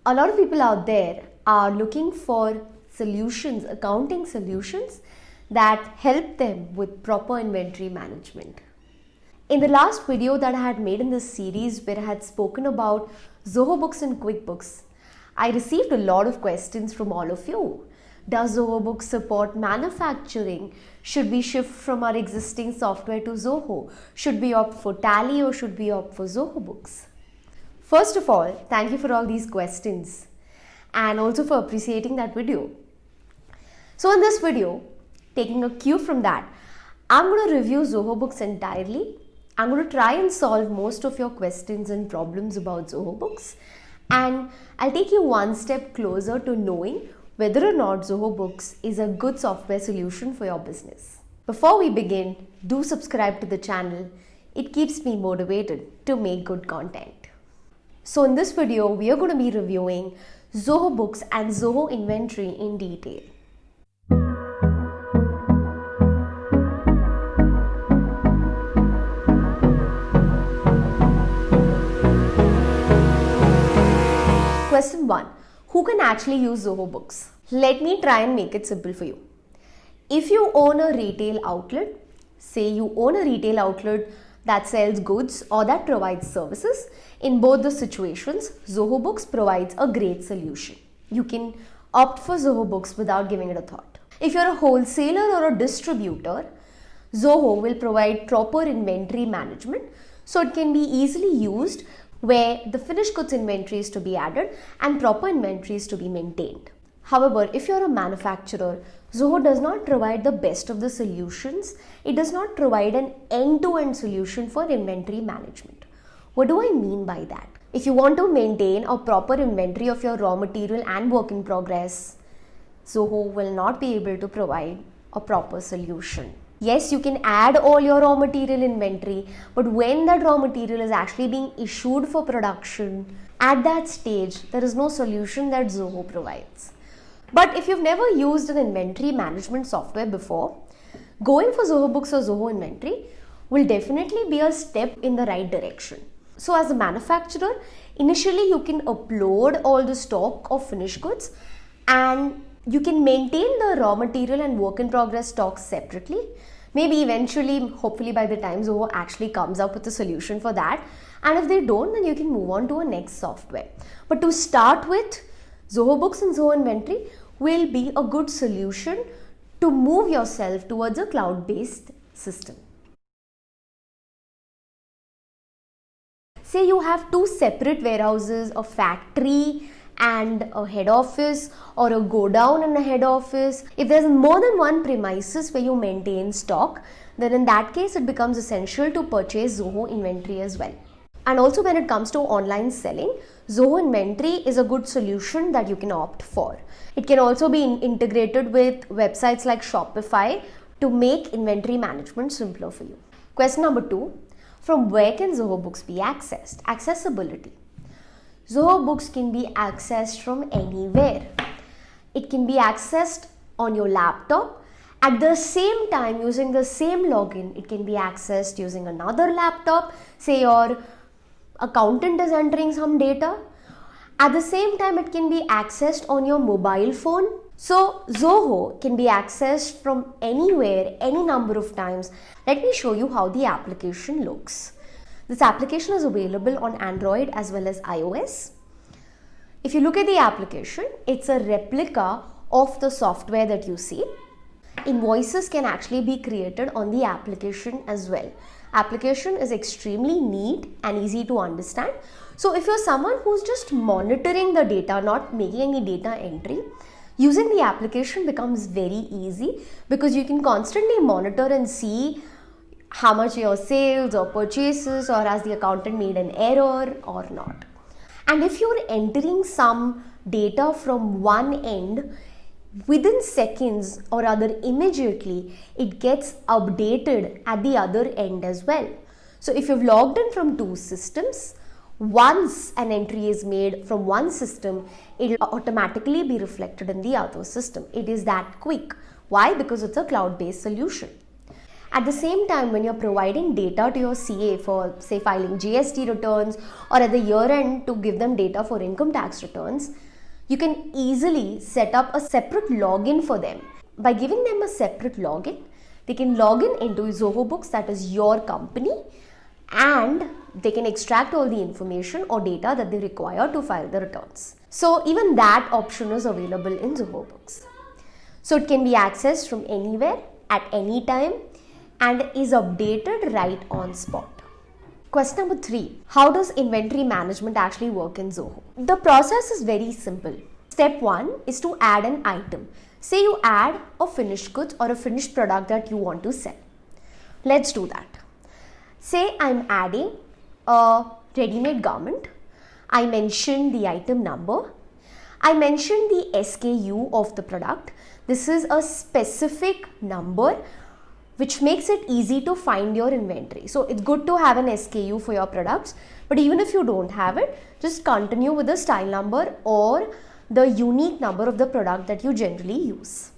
A lot of people out there are looking for solutions, accounting solutions that help them with proper inventory management. In the last video that I had made in this series where I had spoken about Zoho Books and QuickBooks, I received a lot of questions from all of you. Does Zoho Books support manufacturing? Should we shift from our existing software to Zoho? Should we opt for Tally or should we opt for Zoho Books? First of all, thank you for all these questions and also for appreciating that video. So in this video, taking a cue from that, I'm going to review Zoho Books entirely. I'm going to try and solve most of your questions and problems about Zoho Books, and I'll take you one step closer to knowing whether or not Zoho Books is a good software solution for your business. Before we begin, do subscribe to the channel. It keeps me motivated to make good content. So in this video, we are going to be reviewing Zoho Books and Zoho Inventory in detail. Question 1. Who can actually use Zoho Books? Let me try and make it simple for you. If you own a retail outlet, say you own a retail outlet that sells goods or that provides services, in both the situations, Zoho Books provides a great solution. You can opt for Zoho Books without giving it a thought. If you're a wholesaler or a distributor, Zoho will provide proper inventory management, so it can be easily used where the finished goods inventory is to be added and proper inventory is to be maintained. However, if you're a manufacturer, Zoho does not provide the best of the solutions. It does not provide an end-to-end solution for inventory management. What do I mean by that? If you want to maintain a proper inventory of your raw material and work in progress, Zoho will not be able to provide a proper solution. Yes, you can add all your raw material inventory, but when that raw material is actually being issued for production, at that stage, there is no solution that Zoho provides. But if you've never used an inventory management software before, going for Zoho Books or Zoho Inventory will definitely be a step in the right direction. So as a manufacturer, initially you can upload all the stock of finished goods and you can maintain the raw material and work in progress stocks separately. Maybe eventually, hopefully by the time Zoho actually comes up with a solution for that. And if they don't, then you can move on to a next software. But to start with, Zoho Books and Zoho Inventory will be a good solution to move yourself towards a cloud-based system. Say you have two separate warehouses, a factory and a head office, or a go down and a head office. If there's more than one premises where you maintain stock, then in that case it becomes essential to purchase Zoho Inventory as well. And also when it comes to online selling, Zoho Inventory is a good solution that you can opt for. It can also be integrated with websites like Shopify to make inventory management simpler for you. Question number 2. From where can Zoho Books be accessed? Accessibility. Zoho Books can be accessed from anywhere. It can be accessed on your laptop. At the same time, using the same login, it can be accessed using another laptop. Say your accountant is entering some data. At the same time, it can be accessed on your mobile phone. So Zoho can be accessed from anywhere, any number of times. Let me show you how the application looks. This application is available on Android as well as iOS. If you look at the application, it's a replica of the software that you see. Invoices can actually be created on the application as well. Application is extremely neat and easy to understand. So if you're someone who's just monitoring the data, not making any data entry, using the application becomes very easy because you can constantly monitor and see how much your sales or purchases, or has the accountant made an error or not. And if you're entering some data from one end, within seconds or rather immediately, it gets updated at the other end as well. So if you've logged in from two systems, once an entry is made from one system, it will automatically be reflected in the other system. It is that quick. Why? Because it's a cloud-based solution. At the same time, when you're providing data to your CA for, say, filing GST returns, or at the year end to give them data for income tax returns, you can easily set up a separate login for them. By giving them a separate login, they can log in into Zoho Books, that is your company, and they can extract all the information or data that they require to file the returns. So even that option is available in Zoho Books. So it can be accessed from anywhere at any time and is updated right on spot. Question number 3. How does inventory management actually work in Zoho? The process is very simple. Step 1 is to add an item. Say you add a finished goods or a finished product that you want to sell. Let's do that. Say I'm adding a ready-made garment. I mention the item number. I mention the SKU of the product. This is a specific number which makes it easy to find your inventory. So it's good to have an SKU for your products, but even if you don't have it, just continue with the style number or the unique number of the product that you generally use.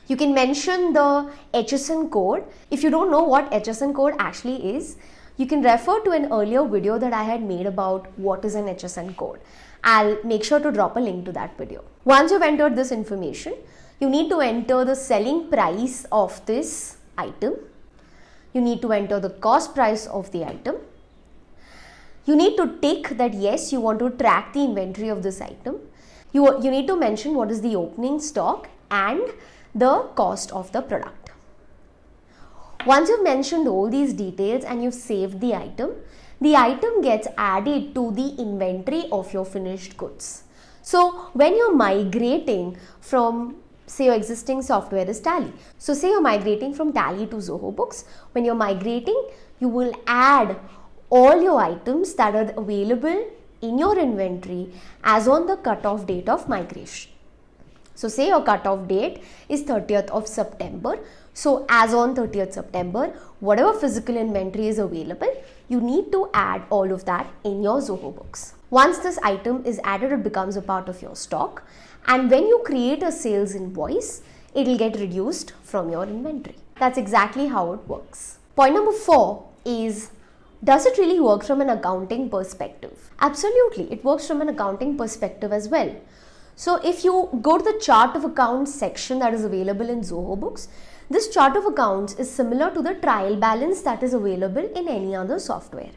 You can mention the HSN code. If you don't know what HSN code actually is, you can refer to an earlier video that I had made about what is an HSN code. I'll make sure to drop a link to that video. Once you've entered this information, you need to enter the selling price of this item. You need to enter the cost price of the item. You need to tick that yes, you want to track the inventory of this item. You need to mention what is the opening stock and the cost of the product. Once you've mentioned all these details and you've saved the item gets added to the inventory of your finished goods. So when you're migrating from, say your existing software is Tally. So say you're migrating from Tally to Zoho Books. When you're migrating, you will add all your items that are available in your inventory as on the cutoff date of migration. So say your cutoff date is 30th of September. So as on 30th September, whatever physical inventory is available, you need to add all of that in your Zoho Books. Once this item is added, it becomes a part of your stock. And when you create a sales invoice, it will get reduced from your inventory. That's exactly how it works. Point number 4 is, does it really work from an accounting perspective? Absolutely, it works from an accounting perspective as well. So if you go to the chart of accounts section that is available in Zoho Books, this chart of accounts is similar to the trial balance that is available in any other software.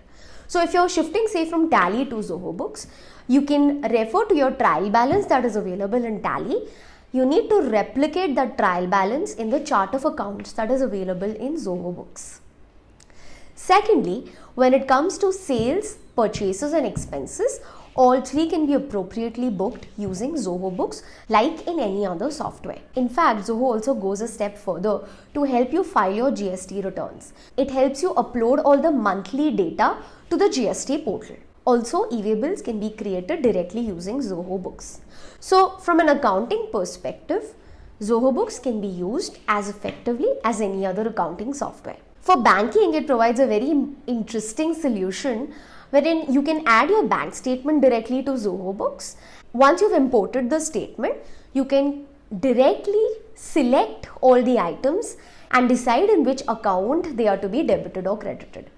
So if you're shifting, say, from Tally to Zoho Books, you can refer to your trial balance that is available in Tally. You need to replicate that trial balance in the chart of accounts that is available in Zoho Books. Secondly, when it comes to sales, purchases and expenses, all three can be appropriately booked using Zoho Books like in any other software. In fact, Zoho also goes a step further to help you file your GST returns. It helps you upload all the monthly data to the GST portal. Also, e-way bills can be created directly using Zoho Books. So, from an accounting perspective, Zoho Books can be used as effectively as any other accounting software. For banking, it provides a very interesting solution wherein you can add your bank statement directly to Zoho Books. Once you've imported the statement, you can directly select all the items and decide in which account they are to be debited or credited.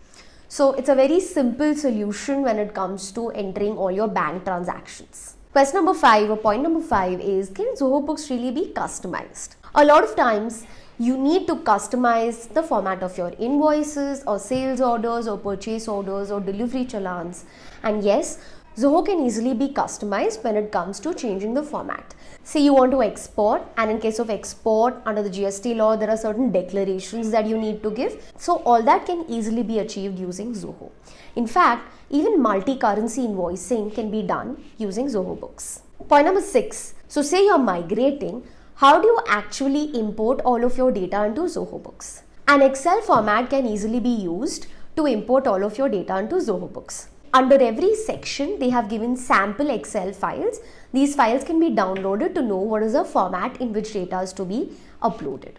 So it's a very simple solution when it comes to entering all your bank transactions. Question number 5 or point number 5 is, can Zoho Books really be customized? A lot of times, you need to customize the format of your invoices or sales orders or purchase orders or delivery challans. And yes, Zoho can easily be customized when it comes to changing the format. Say you want to export, and in case of export under the GST law, there are certain declarations that you need to give. So all that can easily be achieved using Zoho. In fact, even multi-currency invoicing can be done using Zoho Books. Point number 6. So say you're migrating. How do you actually import all of your data into Zoho Books? An Excel format can easily be used to import all of your data into Zoho Books. Under every section, they have given sample Excel files. These files can be downloaded to know what is the format in which data is to be uploaded.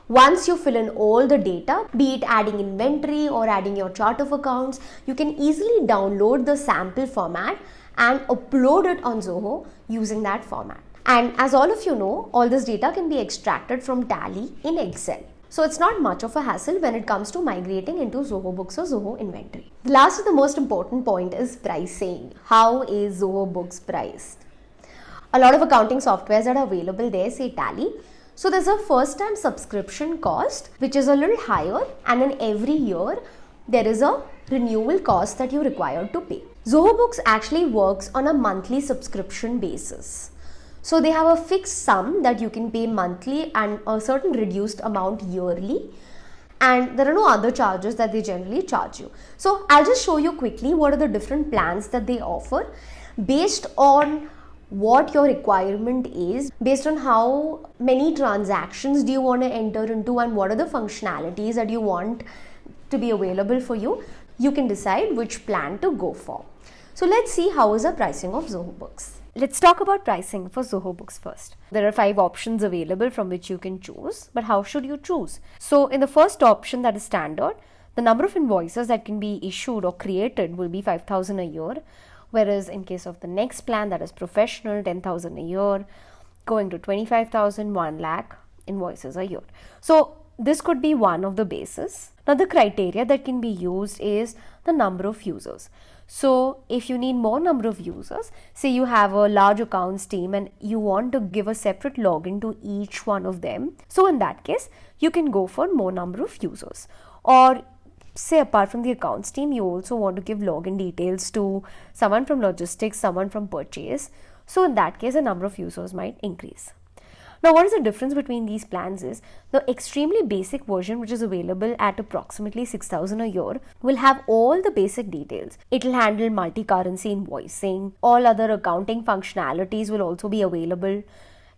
Once you fill in all the data, be it adding inventory or adding your chart of accounts, you can easily download the sample format and upload it on Zoho using that format. And as all of you know, all this data can be extracted from Tally in Excel. So it's not much of a hassle when it comes to migrating into Zoho Books or Zoho Inventory. The last and the most important point is pricing. How is Zoho Books priced? A lot of accounting softwares that are available there say Tally. So there's a first time subscription cost which is a little higher, and then every year there is a renewal cost that you're required to pay. Zoho Books actually works on a monthly subscription basis. So they have a fixed sum that you can pay monthly and a certain reduced amount yearly, and there are no other charges that they generally charge you. So I'll just show you quickly what are the different plans that they offer based on what your requirement is, based on how many transactions do you want to enter into and what are the functionalities that you want to be available for you. You can decide which plan to go for. So let's see how is the pricing of Zoho Books. Let's talk about pricing for Zoho Books first. There are 5 options available from which you can choose, but how should you choose? So in the first option, that is standard, the number of invoices that can be issued or created will be 5,000 a year. Whereas in case of the next plan, that is professional, 10,000 a year, going to 25,000, 1 lakh invoices a year. So this could be one of the bases. Now the criteria that can be used is the number of users. So if you need more number of users, say you have a large accounts team and you want to give a separate login to each one of them. So in that case, you can go for more number of users. Or say apart from the accounts team, you also want to give login details to someone from logistics, someone from purchase. So in that case, the number of users might increase. Now, what is the difference between these plans is the extremely basic version, which is available at approximately 6,000 a year, will have all the basic details. It will handle multi-currency invoicing. All other accounting functionalities will also be available.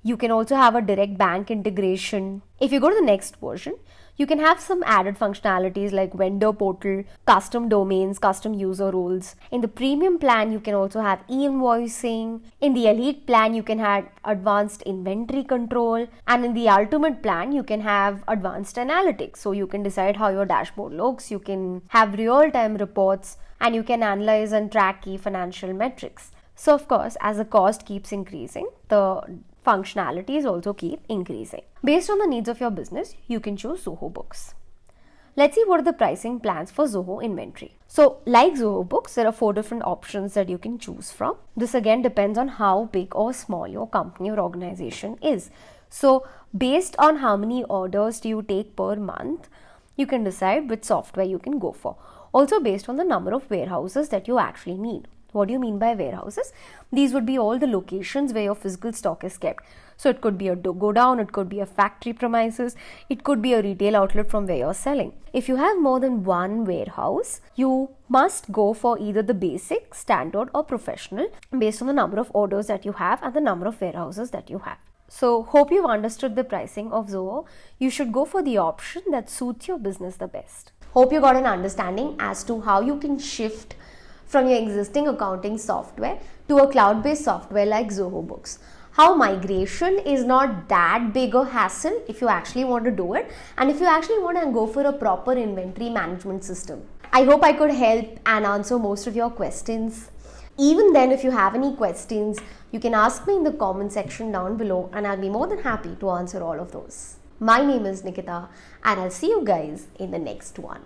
You can also have a direct bank integration. If you go to the next version, you can have some added functionalities like vendor portal, custom domains, custom user roles. In the premium plan, you can also have e-invoicing. In the elite plan, you can have advanced inventory control. And in the ultimate plan, you can have advanced analytics. So you can decide how your dashboard looks. You can have real-time reports, and you can analyze and track key financial metrics. So of course, as the cost keeps increasing, the functionalities also keep increasing. Based on the needs of your business, you can choose Zoho Books. Let's see what are the pricing plans for Zoho Inventory. So like Zoho Books, there are 4 different options that you can choose from. This again depends on how big or small your company or organization is. So based on how many orders do you take per month, you can decide which software you can go for. Also based on the number of warehouses that you actually need. What do you mean by warehouses? These would be all the locations where your physical stock is kept. So it could be a godown, it could be a factory premises, it could be a retail outlet from where you're selling. If you have more than one warehouse, you must go for either the basic, standard or professional based on the number of orders that you have and the number of warehouses that you have. So hope you've understood the pricing of Zoho. You should go for the option that suits your business the best. Hope you got an understanding as to how you can shift from your existing accounting software to a cloud-based software like Zoho Books. How migration is not that big a hassle if you actually want to do it, and if you actually want to go for a proper inventory management system. I hope I could help and answer most of your questions. Even then, if you have any questions, you can ask me in the comment section down below and I'll be more than happy to answer all of those. My name is Nikita and I'll see you guys in the next one.